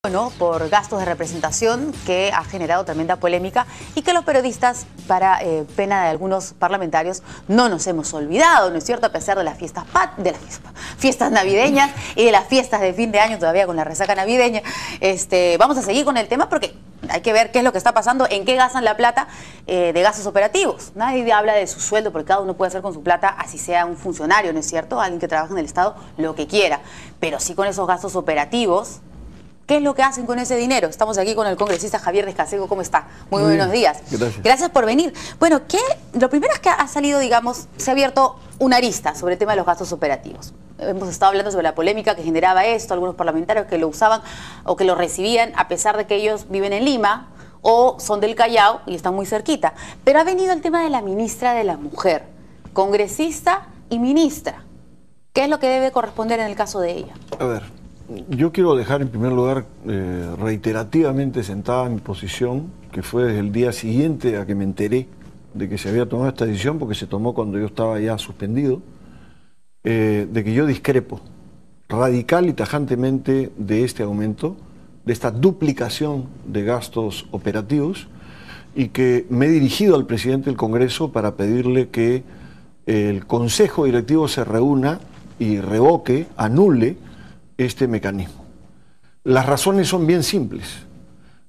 ¿no? Por gastos de representación que ha generado tremenda polémica y que los periodistas, para pena de algunos parlamentarios, no nos hemos olvidado, ¿no es cierto? A pesar de las fiestas navideñas y de las fiestas de fin de año, todavía con la resaca navideña. Vamos a seguir con el tema porque hay que ver qué es lo que está pasando, en qué gastan la plata de gastos operativos. Nadie habla de su sueldo porque cada uno puede hacer con su plata, así sea un funcionario, ¿no es cierto? Alguien que trabaja en el Estado, lo que quiera. Pero sí con esos gastos operativos. ¿Qué es lo que hacen con ese dinero? Estamos aquí con el congresista Javier Descasego. ¿Cómo está? Muy buenos días. Gracias. Gracias por venir. Bueno, lo primero es que ha salido, digamos, se ha abierto una arista sobre el tema de los gastos operativos. Hemos estado hablando sobre la polémica que generaba esto, algunos parlamentarios que lo usaban o que lo recibían a pesar de que ellos viven en Lima o son del Callao y están muy cerquita. Pero ha venido el tema de la ministra de la Mujer, congresista y ministra. ¿Qué es lo que debe corresponder en el caso de ella? A ver, yo quiero dejar en primer lugar reiterativamente sentada mi posición, que fue desde el día siguiente a que me enteré de que se había tomado esta decisión, porque se tomó cuando yo estaba ya suspendido, de que yo discrepo radical y tajantemente de este aumento, de esta duplicación de gastos operativos, y que me he dirigido al presidente del Congreso para pedirle que el Consejo Directivo se reúna y revoque, anule este mecanismo. Las razones son bien simples.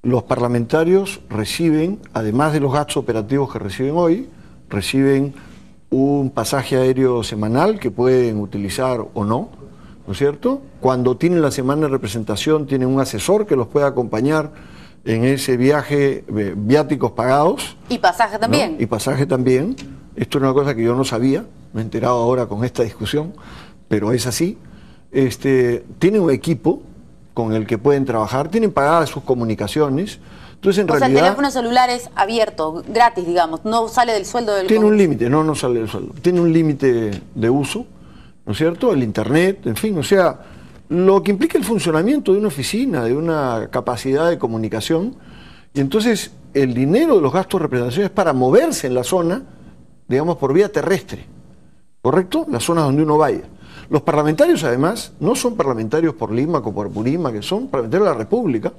Los parlamentarios reciben, además de los gastos operativos que reciben hoy, reciben un pasaje aéreo semanal que pueden utilizar o no, ¿no es cierto? Cuando tienen la semana de representación, tienen un asesor que los puede acompañar en ese viaje, viáticos pagados. Y pasaje también. ¿No? Y pasaje también. Esto es una cosa que yo no sabía, me he enterado ahora con esta discusión, pero es así. Tienen un equipo con el que pueden trabajar, tienen pagadas sus comunicaciones. Entonces, en realidad, el teléfono celular es abierto, gratis, digamos, no sale del sueldo del tiene un límite, no sale del sueldo. Tiene un límite de uso, ¿no es cierto? El internet, en fin, o sea, lo que implica el funcionamiento de una oficina, de una capacidad de comunicación. Y entonces, el dinero de los gastos de representación es para moverse en la zona, digamos, por vía terrestre, ¿correcto? Las zonas donde uno vaya. Los parlamentarios, además, no son parlamentarios por Lima o por Apurímac, que son parlamentarios de la República.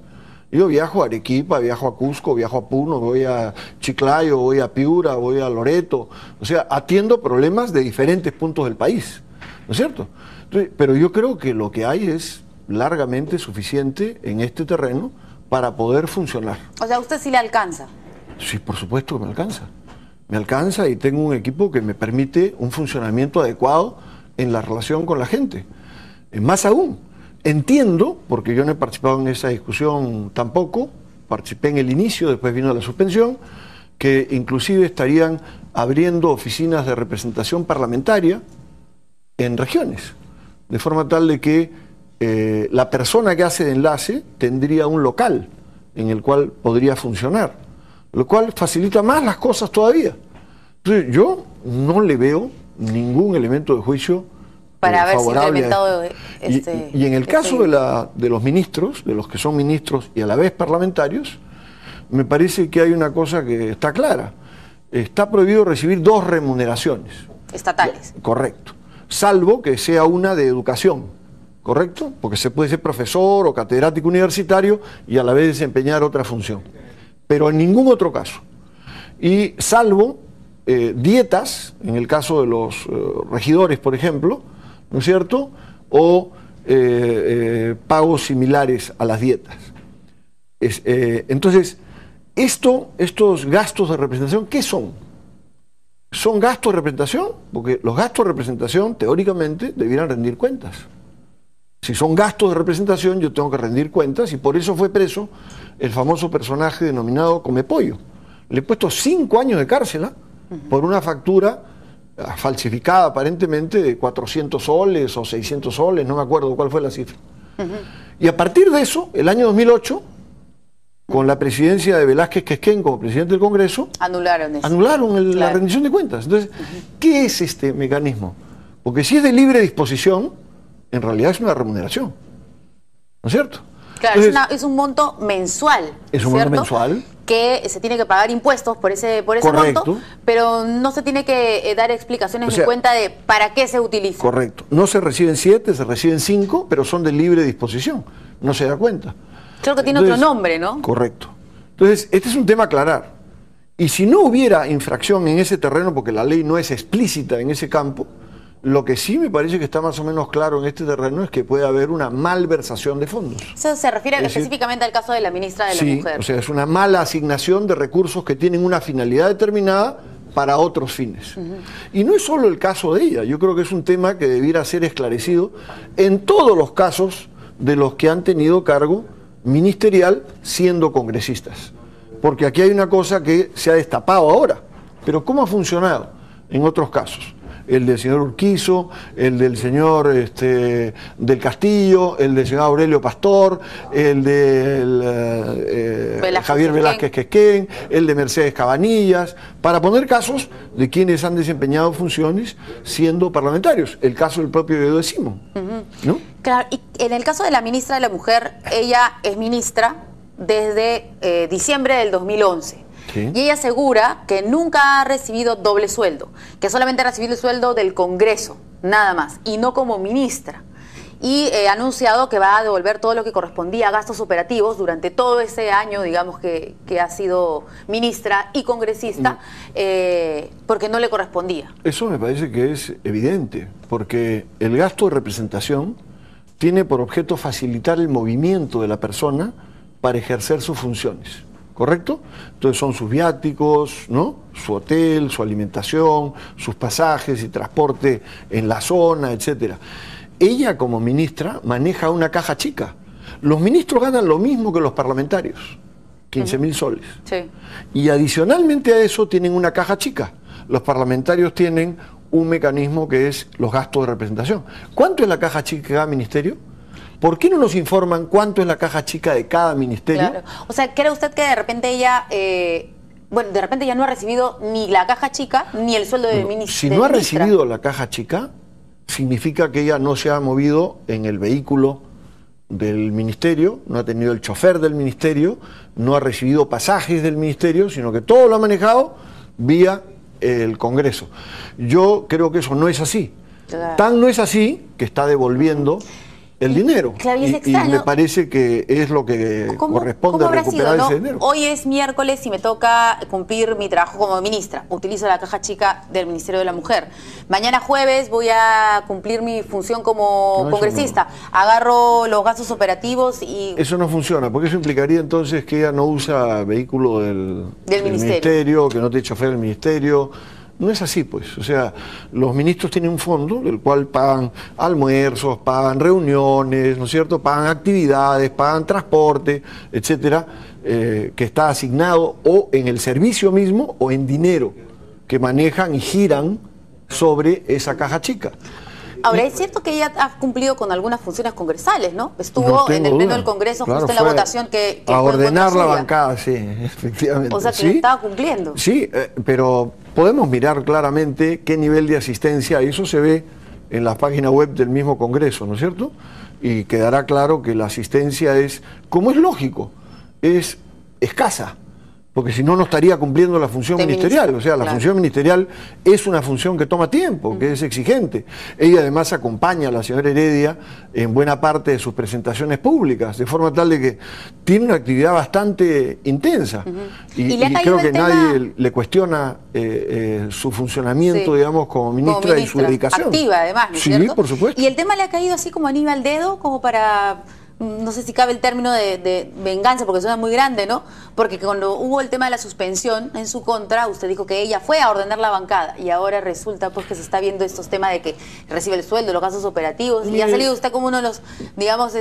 Yo viajo a Arequipa, viajo a Cusco, viajo a Puno, voy a Chiclayo, voy a Piura, voy a Loreto. O sea, atiendo problemas de diferentes puntos del país, ¿no es cierto? Entonces, pero yo creo que lo que hay es largamente suficiente en este terreno para poder funcionar. O sea, ¿a usted sí le alcanza? Sí, por supuesto que me alcanza. Me alcanza y tengo un equipo que me permite un funcionamiento adecuado en la relación con la gente. Más aún, entiendo, porque yo no he participado en esa discusión tampoco, participé en el inicio, después vino la suspensión, que inclusive estarían abriendo oficinas de representación parlamentaria en regiones, de forma tal de que la persona que hace de enlace tendría un local en el cual podría funcionar, lo cual facilita más las cosas todavía. Entonces, yo no le veo ningún elemento de juicio para haberse favorable incrementado y en el caso de los ministros, de los que son ministros y a la vez parlamentarios, me parece que hay una cosa que está clara. Está prohibido recibir dos remuneraciones. Estatales. Correcto. Salvo que sea una de educación, ¿correcto? Porque se puede ser profesor o catedrático universitario y a la vez desempeñar otra función. Pero en ningún otro caso. Y salvo dietas, en el caso de los regidores, por ejemplo, ¿no es cierto? O pagos similares a las dietas. Entonces, estos gastos de representación, ¿qué son? ¿Son gastos de representación? Porque los gastos de representación, teóricamente, debieran rendir cuentas. Si son gastos de representación, yo tengo que rendir cuentas y por eso fue preso el famoso personaje denominado Comepollo. Le he puesto 5 años de cárcel por una factura falsificada aparentemente de 400 soles o 600 soles, no me acuerdo cuál fue la cifra. Y a partir de eso, el año 2008, con la presidencia de Velázquez Quezquén como presidente del Congreso, anularon la rendición de cuentas. Entonces, ¿qué es este mecanismo? Porque si es de libre disposición, en realidad es una remuneración, ¿no es cierto? Claro, entonces, es un monto mensual, es un monto mensual que se tiene que pagar impuestos por ese monto, pero no se tiene que dar explicaciones ni cuenta de para qué se utiliza. Correcto. No se reciben 7, se reciben 5, pero son de libre disposición. No se da cuenta. Creo que tiene otro nombre, ¿no? Correcto. Entonces, este es un tema a aclarar. Y si no hubiera infracción en ese terreno, porque la ley no es explícita en ese campo, lo que sí me parece que está más o menos claro en este terreno es que puede haber una malversación de fondos. Eso se refiere específicamente al caso de la ministra de la Mujer. O sea, es una mala asignación de recursos que tienen una finalidad determinada para otros fines. Y no es solo el caso de ella, yo creo que es un tema que debiera ser esclarecido en todos los casos de los que han tenido cargo ministerial siendo congresistas. Porque aquí hay una cosa que se ha destapado ahora, pero ¿cómo ha funcionado en otros casos? El del señor Urquizo, el del señor del Castillo, el del señor Aurelio Pastor, el de Javier Velázquez Quezquén, el de Mercedes Cabanillas, para poner casos de quienes han desempeñado funciones siendo parlamentarios. El caso del propio Guido de Simón, ¿no? Claro, y en el caso de la ministra de la Mujer, ella es ministra desde diciembre del 2011. Sí. Y ella asegura que nunca ha recibido doble sueldo, que solamente ha recibido el sueldo del Congreso, nada más, y no como ministra. Y ha anunciado que va a devolver todo lo que correspondía a gastos operativos durante todo ese año, digamos, que ha sido ministra y congresista, porque no le correspondía. Eso me parece que es evidente, porque el gasto de representación tiene por objeto facilitar el movimiento de la persona para ejercer sus funciones. ¿Correcto? Entonces son sus viáticos, ¿no? Su hotel, su alimentación, sus pasajes y transporte en la zona, etcétera. Ella como ministra maneja una caja chica. Los ministros ganan lo mismo que los parlamentarios, 15.000 soles. Sí. Y adicionalmente a eso tienen una caja chica. Los parlamentarios tienen un mecanismo que es los gastos de representación. ¿Cuánto es la caja chica de cada ministerio? ¿Por qué no nos informan cuánto es la caja chica de cada ministerio? Claro. O sea, ¿cree usted que de repente ella, bueno, de repente ya no ha recibido ni la caja chica ni el sueldo del ministro? Si no ha recibido la caja chica, significa que ella no se ha movido en el vehículo del ministerio, no ha tenido el chofer del ministerio, no ha recibido pasajes del ministerio, sino que todo lo ha manejado vía el Congreso. Yo creo que eso no es así. Claro. Tan no es así que está devolviendo el dinero. Claro, y me parece que es lo que corresponde recuperar ese dinero. Hoy es miércoles y me toca cumplir mi trabajo como ministra. Utilizo la caja chica del Ministerio de la Mujer. Mañana jueves voy a cumplir mi función como congresista. No. Agarro los gastos operativos y... Eso no funciona, porque eso implicaría entonces que ella no usa vehículo del ministerio, que no te chofer del ministerio. No es así, pues. O sea, los ministros tienen un fondo del cual pagan almuerzos, pagan reuniones, ¿no es cierto? Pagan actividades, pagan transporte, etcétera, que está asignado o en el servicio mismo o en dinero que manejan y giran sobre esa caja chica. Ahora, es cierto que ella ha cumplido con algunas funciones congresales, ¿no? Estuvo en el Pleno del Congreso, claro, justo en la votación que a ordenar la bancada, sí, efectivamente. O sea, que estaba cumpliendo. Sí, pero podemos mirar claramente qué nivel de asistencia, y eso se ve en la página web del mismo Congreso, ¿no es cierto? Y quedará claro que la asistencia es, como es lógico, es escasa. Porque si no, no estaría cumpliendo la función ministerial. O sea, la función ministerial es una función que toma tiempo, que es exigente. Ella además acompaña a la señora Heredia en buena parte de sus presentaciones públicas, de forma tal de que tiene una actividad bastante intensa. Y creo que nadie le cuestiona su funcionamiento, digamos, como ministra y su dedicación. Activa, además, ¿no es cierto? Por supuesto. Y el tema le ha caído así como anillo al dedo, como para... No sé si cabe el término de venganza, porque suena muy grande, ¿no? Porque cuando hubo el tema de la suspensión en su contra, usted dijo que ella fue a ordenar la bancada y ahora resulta pues que se está viendo estos temas de que recibe el sueldo, los gastos operativos, y ha salido usted como uno de los, digamos,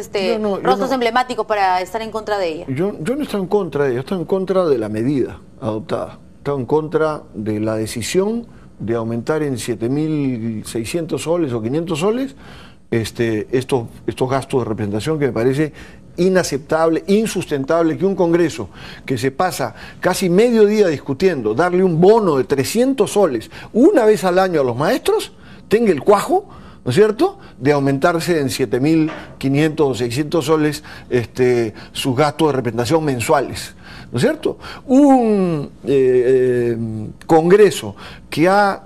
rostros emblemáticos para estar en contra de ella. Yo no estoy en contra de ella, estoy en contra de la medida adoptada, estoy en contra de la decisión de aumentar en 7.600 soles o 500 soles estos gastos de representación, que me parece inaceptable, insustentable que un Congreso que se pasa casi medio día discutiendo darle un bono de 300 soles una vez al año a los maestros, tenga el cuajo, ¿no es cierto?, de aumentarse en 7.500 o 600 soles sus gastos de representación mensuales, ¿no es cierto? Un Congreso que ha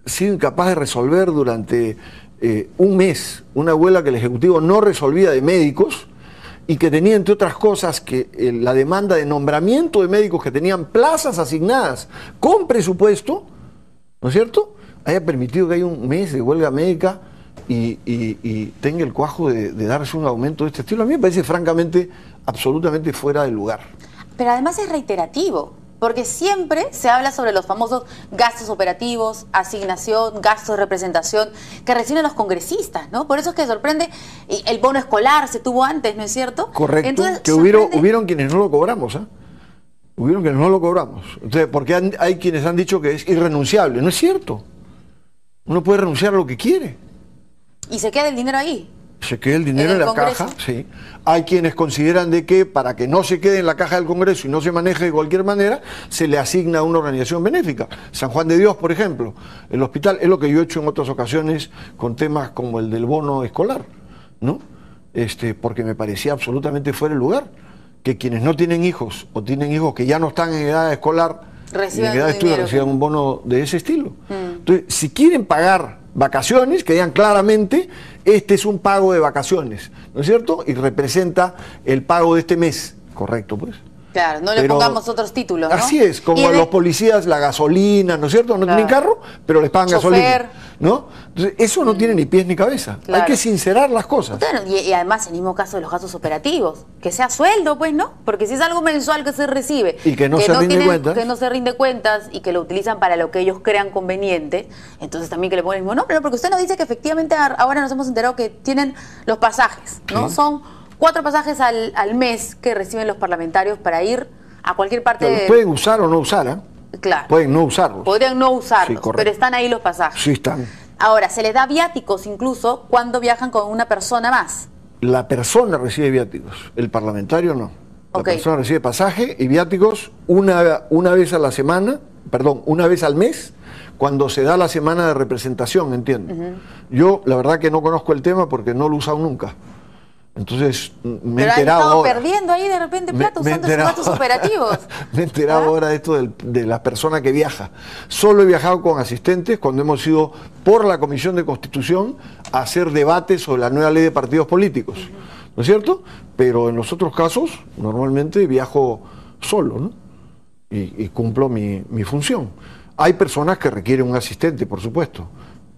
sido incapaz de resolver durante un mes una huelga que el Ejecutivo no resolvía de médicos, y que tenía, entre otras cosas, que la demanda de nombramiento de médicos que tenían plazas asignadas con presupuesto, ¿no es cierto?, haya permitido que haya un mes de huelga médica y tenga el cuajo de darse un aumento de este estilo. A mí me parece francamente absolutamente fuera de lugar. Pero además es reiterativo, porque siempre se habla sobre los famosos gastos operativos, asignación, gastos de representación que reciben los congresistas, ¿no? Por eso es que sorprende, el bono escolar se tuvo antes, ¿no es cierto? Correcto, entonces, que hubieron quienes no lo cobramos, ¿eh? Hubieron quienes no lo cobramos. Entonces, porque hay quienes han dicho que es irrenunciable. No es cierto. Uno puede renunciar a lo que quiere. ¿Y se queda el dinero ahí? Se queda el dinero en la Congreso. caja, sí. Hay quienes consideran de que para que no se quede en la caja del Congreso y no se maneje de cualquier manera, se le asigna a una organización benéfica. San Juan de Dios, por ejemplo, el hospital, es lo que yo he hecho en otras ocasiones con temas como el del bono escolar, ¿no? Porque me parecía absolutamente fuera de lugar que quienes no tienen hijos o tienen hijos que ya no están en edad escolar, en edad de estudio, reciban un bono de ese estilo. Entonces, si quieren pagar vacaciones, que digan claramente, este es un pago de vacaciones, ¿no es cierto? Y representa el pago de este mes, correcto, pues. Claro, no le pongamos otros títulos, ¿no? Así es, como a los policías la gasolina, ¿no es cierto? No tienen carro, pero les pagan gasolina, ¿no? Entonces, eso no tiene ni pies ni cabeza. Claro. Hay que sincerar las cosas. Bueno, y además, el mismo caso de los gastos operativos, que sea sueldo, pues, ¿no? Porque si es algo mensual que se recibe y que no se rinde cuentas, que no se rinde cuentas y que lo utilizan para lo que ellos crean conveniente, entonces también que le ponen el mismo nombre, ¿no? Porque usted nos dice que efectivamente ahora nos hemos enterado que tienen los pasajes, ¿no? Sí. Son 4 pasajes al mes que reciben los parlamentarios para ir a cualquier parte. Claro, pueden usar o no usar, ¿eh? Claro. Pueden no usarlos. Podrían no usarlos, sí, pero están ahí los pasajes. Sí, están. Ahora, se les da viáticos incluso cuando viajan con una persona más. La persona recibe viáticos, el parlamentario no. La persona recibe pasaje y viáticos una vez a la semana, perdón, una vez al mes, cuando se da la semana de representación, entiendo. Yo, la verdad que no conozco el tema porque no lo he usado nunca. Entonces, me he enterado ahora. Perdiendo ahí de repente plata usando esos gastos operativos. Me he enterado ahora de esto de la persona que viaja. Solo he viajado con asistentes cuando hemos ido por la Comisión de Constitución a hacer debates sobre la nueva ley de partidos políticos. ¿No es cierto? Pero en los otros casos, normalmente viajo solo, ¿no? Y cumplo mi función. Hay personas que requieren un asistente, por supuesto,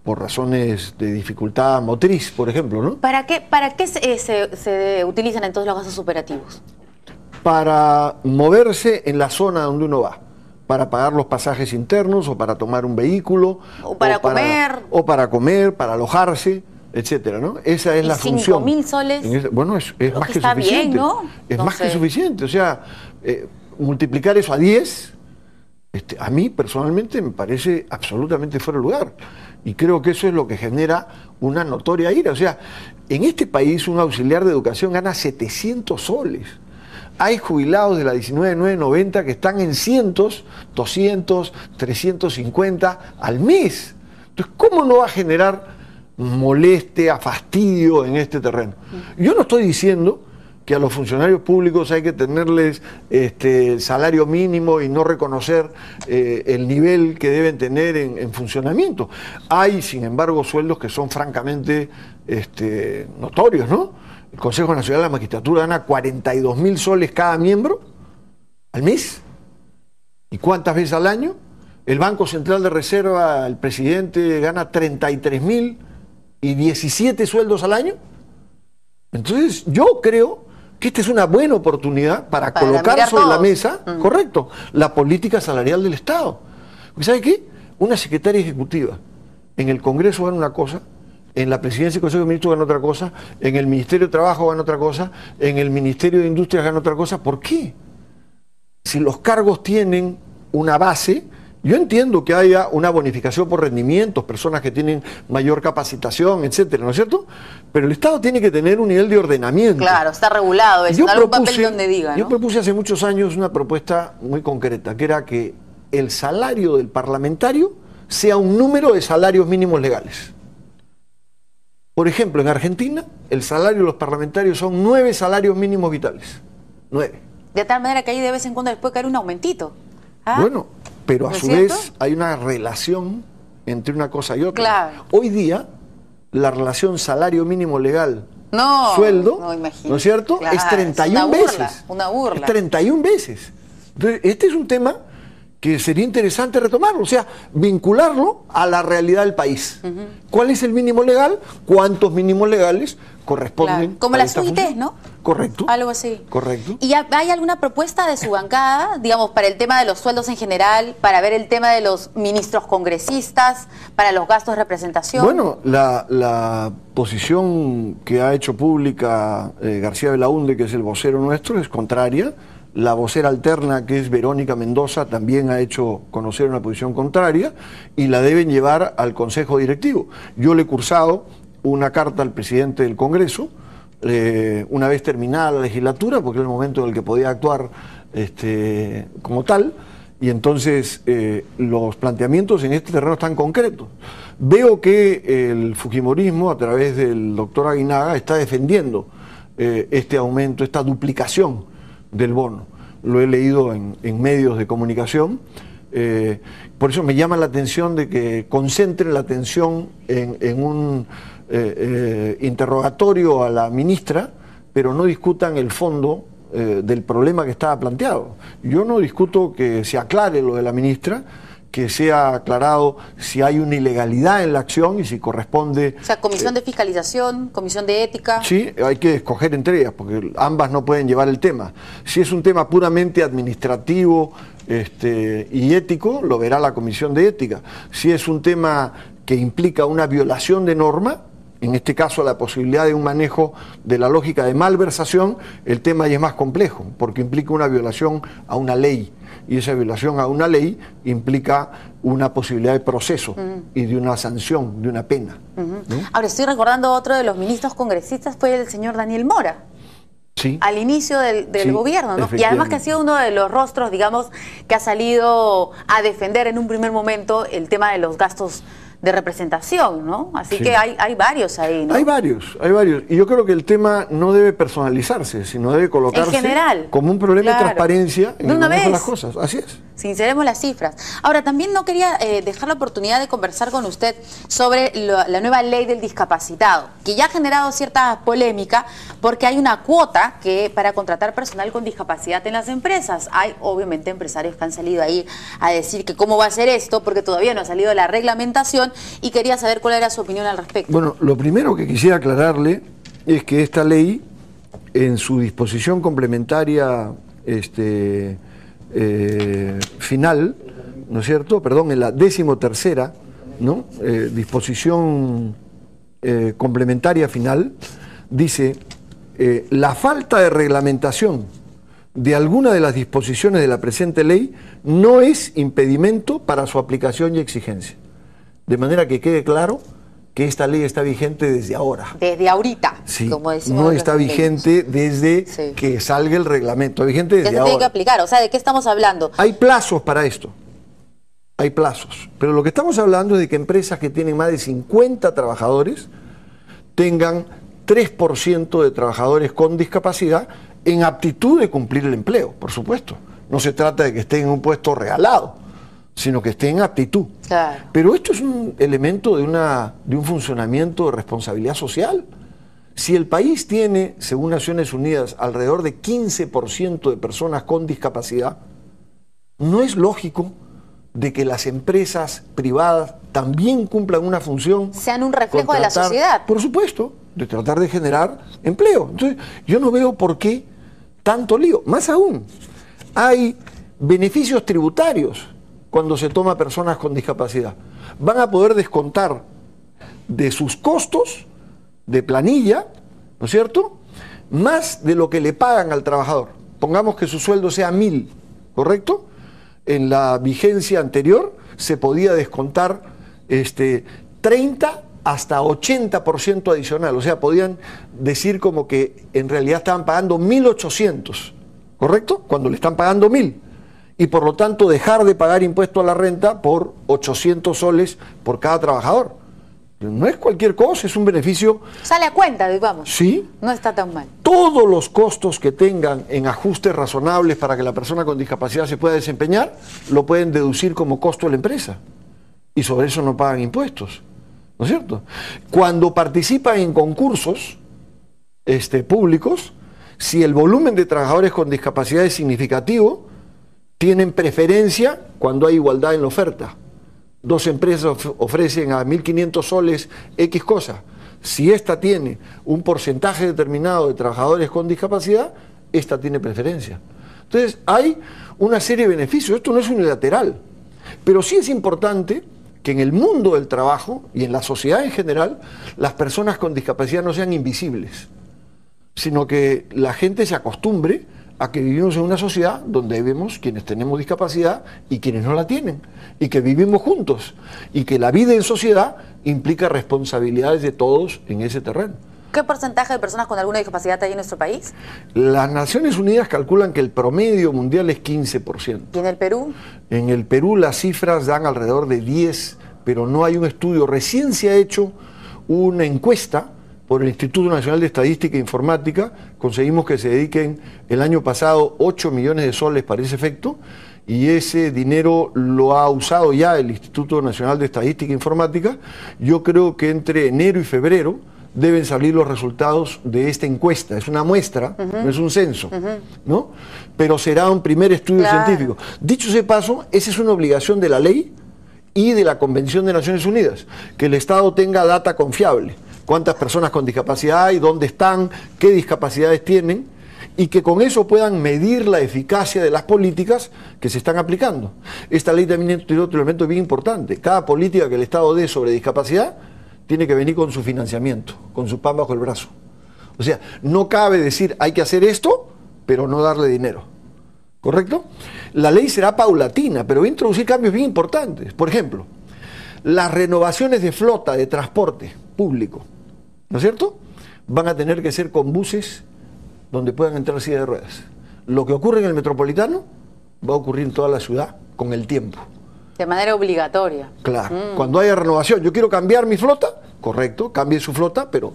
por razones de dificultad motriz, por ejemplo, ¿no? ¿Para qué se utilizan entonces los gastos operativos? Para moverse en la zona donde uno va, para pagar los pasajes internos o para tomar un vehículo. O para comer. O para comer, para alojarse, etcétera, ¿no? Esa es la función. 5.000 soles. Bueno, es más que está suficiente. Bien, ¿no? Es más que suficiente. O sea, multiplicar eso a 10, a mí personalmente me parece absolutamente fuera de lugar. Y creo que eso es lo que genera una notoria ira. O sea, en este país un auxiliar de educación gana 700 soles. Hay jubilados de la 19.990 que están en cientos, 200, 350 al mes. Entonces, ¿cómo no va a generar molestia, fastidio en este terreno? Yo no estoy diciendo que a los funcionarios públicos hay que tenerles salario mínimo y no reconocer el nivel que deben tener en funcionamiento. Hay, sin embargo, sueldos que son francamente notorios, ¿no? El Consejo Nacional de la Magistratura gana 42.000 soles cada miembro al mes. ¿Y cuántas veces al año? El Banco Central de Reserva, el presidente gana 33.000 y 17 sueldos al año. Entonces, yo creo que esta es una buena oportunidad para colocar sobre la mesa, correcto, la política salarial del Estado. Porque ¿sabe qué? Una secretaria ejecutiva en el Congreso gana una cosa, en la Presidencia del Consejo de Ministros gana otra cosa, en el Ministerio de Trabajo gana otra cosa, en el Ministerio de Industrias gana otra cosa. ¿Por qué? Si los cargos tienen una base, yo entiendo que haya una bonificación por rendimientos, personas que tienen mayor capacitación, etcétera, ¿no es cierto? Pero el Estado tiene que tener un nivel de ordenamiento. Claro, está regulado, es algún papel donde diga, ¿no? Yo propuse hace muchos años una propuesta muy concreta, que era que el salario del parlamentario sea un número de salarios mínimos legales. Por ejemplo, en Argentina, el salario de los parlamentarios son 9 salarios mínimos vitales. 9. De tal manera que ahí de vez en cuando les puede caer un aumentito. Bueno, pero a su vez hay una relación entre una cosa y otra. Claro. Hoy día, la relación salario mínimo legal sueldo, no, imagino. ¿no es cierto? Claro, es 31 veces. Una burla. Es 31 veces. Entonces, este es un tema que sería interesante retomarlo, o sea, vincularlo a la realidad del país. ¿Cuál es el mínimo legal? ¿Cuántos mínimos legales corresponden? Claro. Como las UITs, ¿no? Correcto. Algo así. Correcto. ¿Y hay alguna propuesta de su bancada, digamos, para el tema de los sueldos en general, para ver el tema de los ministros congresistas, para los gastos de representación? Bueno, la posición que ha hecho pública García Belaúnde, que es el vocero nuestro, es contraria. La vocera alterna, que es Verónica Mendoza, también ha hecho conocer una posición contraria y la deben llevar al Consejo Directivo. Yo le he cursado una carta al presidente del Congreso, una vez terminada la legislatura, porque era el momento en el que podía actuar como tal, y entonces los planteamientos en este terreno están concretos. Veo que el fujimorismo, a través del doctor Aguinaga, está defendiendo este aumento, esta duplicación del bono. Lo he leído en medios de comunicación. Por eso me llama la atención de que concentren la atención en un interrogatorio a la ministra, pero no discutan el fondo del problema que estaba planteado. Yo no discuto que se aclare lo de la ministra, que sea aclarado si hay una ilegalidad en la acción y si corresponde... O sea, comisión de fiscalización, comisión de ética... Sí, hay que escoger entre ellas, porque ambas no pueden llevar el tema. Si es un tema puramente administrativo y ético, lo verá la comisión de ética. Si es un tema que implica una violación de norma, en este caso la posibilidad de un manejo de la lógica de malversación, el tema ya es más complejo, porque implica una violación a una ley. Y esa violación a una ley implica una posibilidad de proceso y de una sanción, de una pena. ¿No? Ahora, estoy recordando otro de los ministros congresistas, fue el señor Daniel Mora. Sí. Al inicio del gobierno, ¿no? Y además que ha sido uno de los rostros, digamos, que ha salido a defender en un primer momento el tema de los gastos de representación, ¿no? Así que hay varios ahí, ¿no? Hay varios. Y yo creo que el tema no debe personalizarse, sino debe colocarse en general, como un problema de transparencia en el manejo de las cosas. Así es. Sinceremos las cifras. Ahora, también no quería dejar la oportunidad de conversar con usted sobre la nueva ley del discapacitado, que ya ha generado cierta polémica porque hay una cuota que para contratar personal con discapacidad en las empresas. Hay, obviamente, empresarios que han salido ahí a decir que cómo va a ser esto, porque todavía no ha salido la reglamentación, y quería saber cuál era su opinión al respecto. Bueno, lo primero que quisiera aclararle es que esta ley, en su disposición complementaria final, ¿no es cierto? Perdón, en la 13ª, ¿no? Disposición complementaria final, dice, la falta de reglamentación de alguna de las disposiciones de la presente ley no es impedimento para su aplicación y exigencia. De manera que quede claro que esta ley está vigente desde ahora. Desde ahorita, sí, como decimos. No está vigente desde que salga el reglamento, está vigente desde ahora. Se tiene que aplicar, o sea, ¿de qué estamos hablando? Hay plazos para esto, hay plazos. Pero lo que estamos hablando es de que empresas que tienen más de 50 trabajadores tengan 3% de trabajadores con discapacidad en aptitud de cumplir el empleo, por supuesto. No se trata de que estén en un puesto regalado, sino que esté en aptitud. Claro. Pero esto es un elemento de un funcionamiento de responsabilidad social. Si el país tiene, según Naciones Unidas, alrededor de 15% de personas con discapacidad, no es lógico de que las empresas privadas también cumplan una función. Sean un reflejo de la sociedad. Por supuesto, de tratar de generar empleo. Entonces, yo no veo por qué tanto lío. Más aún, hay beneficios tributarios cuando se toma personas con discapacidad. Van a poder descontar de sus costos de planilla, ¿no es cierto?, más de lo que le pagan al trabajador. Pongamos que su sueldo sea 1.000, ¿correcto? En la vigencia anterior se podía descontar 30 hasta 80% adicional. O sea, podían decir como que en realidad estaban pagando 1.800, ¿correcto? Cuando le están pagando 1.000. Y por lo tanto dejar de pagar impuesto a la renta por 800 soles por cada trabajador. No es cualquier cosa, es un beneficio. Sale a cuenta, digamos. Sí. No está tan mal. Todos los costos que tengan en ajustes razonables para que la persona con discapacidad se pueda desempeñar, lo pueden deducir como costo de la empresa. Y sobre eso no pagan impuestos. ¿No es cierto? Cuando participan en concursos, públicos, si el volumen de trabajadores con discapacidad es significativo, tienen preferencia cuando hay igualdad en la oferta. Dos empresas ofrecen a 1.500 soles X cosa. Si esta tiene un porcentaje determinado de trabajadores con discapacidad, esta tiene preferencia. Entonces, hay una serie de beneficios. Esto no es unilateral. Pero sí es importante que en el mundo del trabajo y en la sociedad en general, las personas con discapacidad no sean invisibles, sino que la gente se acostumbre a que vivimos en una sociedad donde vemos quienes tenemos discapacidad y quienes no la tienen, y que vivimos juntos, y que la vida en sociedad implica responsabilidades de todos en ese terreno. ¿Qué porcentaje de personas con alguna discapacidad hay en nuestro país? Las Naciones Unidas calculan que el promedio mundial es 15%. ¿Y en el Perú? En el Perú las cifras dan alrededor de 10%, pero no hay un estudio. Recién se ha hecho una encuesta por el Instituto Nacional de Estadística e Informática. Conseguimos que se dediquen el año pasado 8 millones de soles para ese efecto, y ese dinero lo ha usado ya el Instituto Nacional de Estadística e Informática. Yo creo que entre enero y febrero deben salir los resultados de esta encuesta. Es una muestra, no es un censo, ¿no? Pero será un primer estudio científico. Dicho ese paso, esa es una obligación de la ley y de la Convención de Naciones Unidas, que el Estado tenga data confiable. Cuántas personas con discapacidad hay, dónde están, qué discapacidades tienen, y que con eso puedan medir la eficacia de las políticas que se están aplicando. Esta ley también tiene otro elemento bien importante. Cada política que el Estado dé sobre discapacidad tiene que venir con su financiamiento, con su pan bajo el brazo. O sea, no cabe decir hay que hacer esto, pero no darle dinero. ¿Correcto? La ley será paulatina, pero va a introducir cambios bien importantes. Por ejemplo, las renovaciones de flota de transporte público, ¿no es cierto?, van a tener que ser con buses donde puedan entrar sillas de ruedas. Lo que ocurre en el metropolitano va a ocurrir en toda la ciudad con el tiempo. De manera obligatoria. Claro. Cuando haya renovación, yo quiero cambiar mi flota, correcto, cambie su flota, pero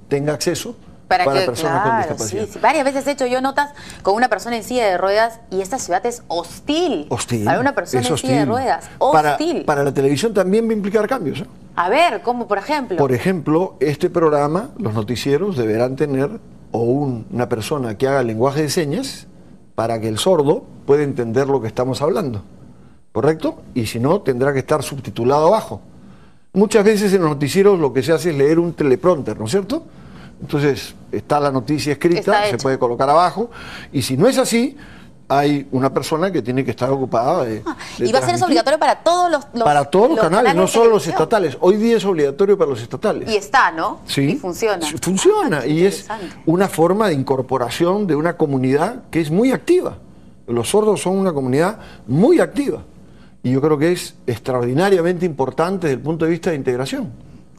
tenga acceso para personas con discapacidad. Sí, varias veces he hecho yo notas con una persona en silla de ruedas y esta ciudad es hostil. Hostil. Para una persona en silla de ruedas. Hostil. Para la televisión también va a implicar cambios, ¿eh? A ver, ¿cómo por ejemplo? Por ejemplo, este programa, los noticieros deberán tener una persona que haga lenguaje de señas para que el sordo pueda entender lo que estamos hablando. ¿Correcto? Y si no, tendrá que estar subtitulado abajo. Muchas veces en los noticieros lo que se hace es leer un teleprompter, ¿no es cierto? Entonces, está la noticia escrita, se puede colocar abajo, y si no es así, hay una persona que tiene que estar ocupada de y va a ser eso obligatorio para todos los para todos los canales, no solo los estatales. Hoy día es obligatorio para los estatales. Y está, ¿no? Sí. Y funciona. Funciona, y es una forma de incorporación de una comunidad que es muy activa. Los sordos son una comunidad muy activa. Y yo creo que es extraordinariamente importante desde el punto de vista de integración.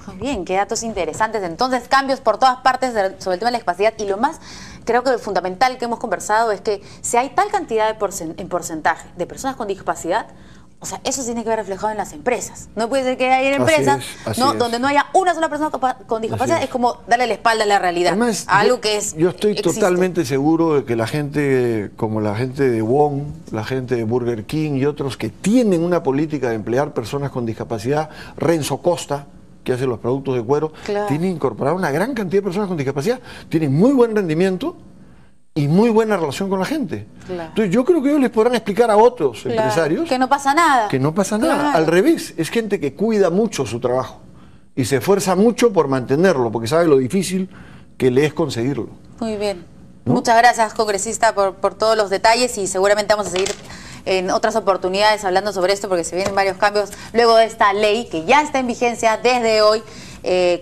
Muy bien, qué datos interesantes. Entonces, cambios por todas partes sobre el tema de la discapacidad. Y lo más, creo que fundamental que hemos conversado es que si hay tal cantidad en porcentaje de personas con discapacidad, o sea, eso tiene que ver reflejado en las empresas. No puede ser que haya empresas donde no haya una sola persona con discapacidad. Es como darle la espalda a la realidad. Además, algo que es. Yo estoy totalmente seguro de que la gente, como la gente de Wong, la gente de Burger King y otros que tienen una política de emplear personas con discapacidad, Renzo Costa, que hace los productos de cuero, tiene incorporado una gran cantidad de personas con discapacidad, tienen muy buen rendimiento y muy buena relación con la gente. Entonces yo creo que ellos les podrán explicar a otros empresarios que no pasa nada. Que no pasa nada. Al revés, es gente que cuida mucho su trabajo y se esfuerza mucho por mantenerlo, porque sabe lo difícil que le es conseguirlo. Muy bien. ¿No? Muchas gracias, congresista, por todos los detalles, y seguramente vamos a seguir en otras oportunidades hablando sobre esto, porque se vienen varios cambios luego de esta ley que ya está en vigencia desde hoy,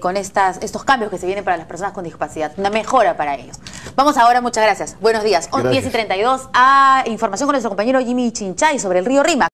con estos cambios que se vienen para las personas con discapacidad, una mejora para ellos. Vamos ahora, muchas gracias. Buenos días. 10:32 a información con nuestro compañero Jimmy Chinchay sobre el río Rímac.